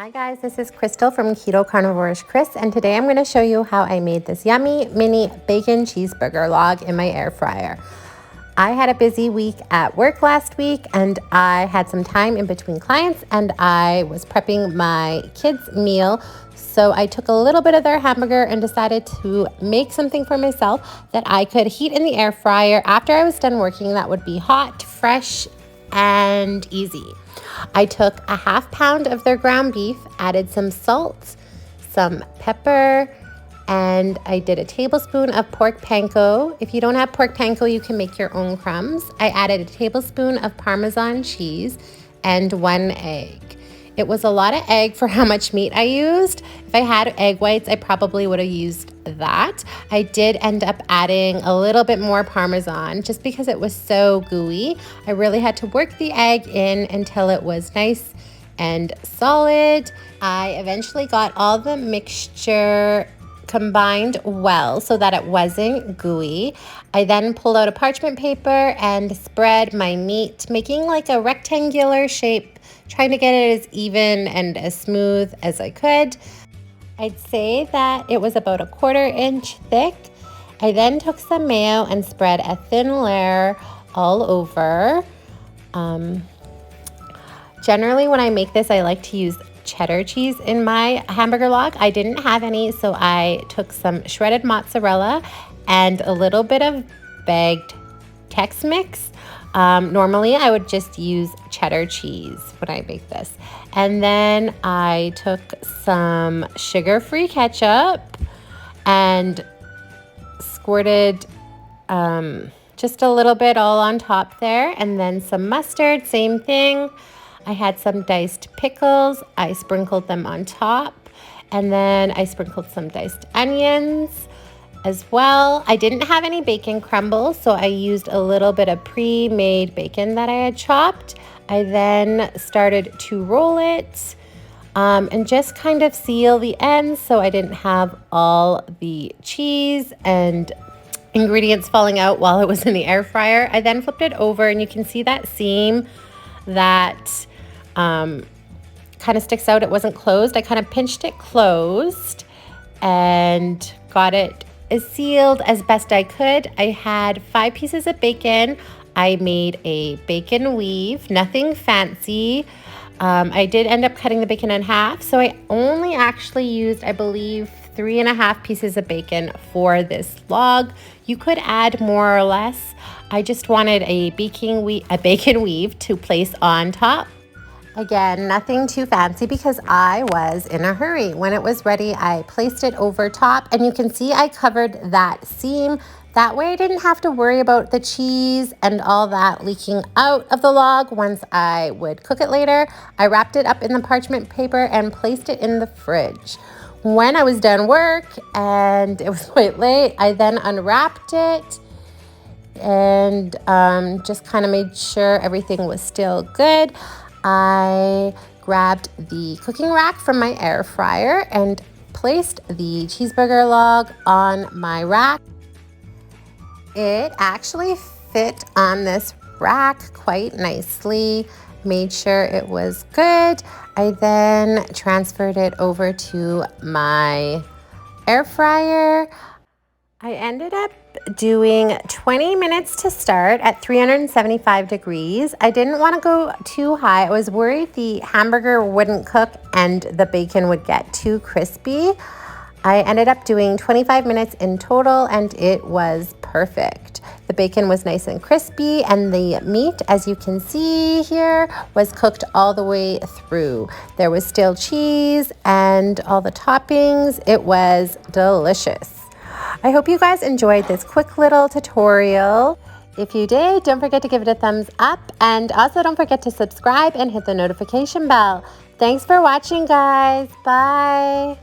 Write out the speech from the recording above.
Hi guys, this is Crystal from Keto Carnivoreish Chris, and today I'm going to show you how I made this yummy mini bacon cheeseburger log in my air fryer. I had a busy week at work last week and I had some time in between clients and I was prepping my kids' meal. So I took a little bit of their hamburger and decided to make something for myself that I could heat in the air fryer after I was done working that would be hot, fresh, and easy. I took a half pound of their ground beef, added some salt, some pepper, and I did a tablespoon of pork panko. If you don't have pork panko, you can make your own crumbs. I added a tablespoon of Parmesan cheese and 1 egg. It was a lot of egg for how much meat I used. If I had egg whites, I probably would have used that. I did end up adding a little bit more Parmesan just because it was so gooey. I really had to work the egg in until it was nice and solid. I eventually got all the mixture combined well so that it wasn't gooey. I then pulled out a parchment paper and spread my meat, making like a rectangular shape, trying to get it as even and as smooth as I could. I'd say that it was about 1/4 inch thick. I then took some mayo and spread a thin layer all over. Generally when I make this, I like to use cheddar cheese in my hamburger log. I didn't have any, so I took some shredded mozzarella and a little bit of bagged Tex-Mix. Normally I would just use cheddar cheese when I make this. And then I took some sugar-free ketchup and squirted just a little bit all on top there, and then some mustard, same thing. I had some diced pickles. I sprinkled them on top, and then I sprinkled some diced onions as well. I didn't have any bacon crumbles, so I used a little bit of pre-made bacon that I had chopped. I then started to roll it and just kind of seal the ends so I didn't have all the cheese and ingredients falling out while it was in the air fryer. I then flipped it over, and you can see that seam that kind of sticks out. It wasn't closed. I kind of pinched it closed and got it as sealed as best I could. I had 5 pieces of bacon. I made a bacon weave, nothing fancy. I did end up cutting the bacon in half, so I only actually used, I believe, 3.5 pieces of bacon for this log. You could add more or less. I just wanted a bacon weave to place on top. Again, nothing too fancy because I was in a hurry. When it was ready, I placed it over top, and you can see I covered that seam. That way I didn't have to worry about the cheese and all that leaking out of the log once I would cook it later. I wrapped it up in the parchment paper and placed it in the fridge. When I was done work and it was quite late, I then unwrapped it and just kind of made sure everything was still good. I grabbed the cooking rack from my air fryer and placed the cheeseburger log on my rack. It actually fit on this rack quite nicely. Made sure it was good. I then transferred it over to my air fryer. I ended up doing 20 minutes to start at 375 degrees. I didn't want to go too high. I was worried the hamburger wouldn't cook and the bacon would get too crispy. I ended up doing 25 minutes in total, and it was perfect. The bacon was nice and crispy, and the meat, as you can see here, was cooked all the way through. There was still cheese and all the toppings. It was delicious. I hope you guys enjoyed this quick little tutorial. If you did, don't forget to give it a thumbs up, and also don't forget to subscribe and hit the notification bell. Thanks for watching, guys. Bye.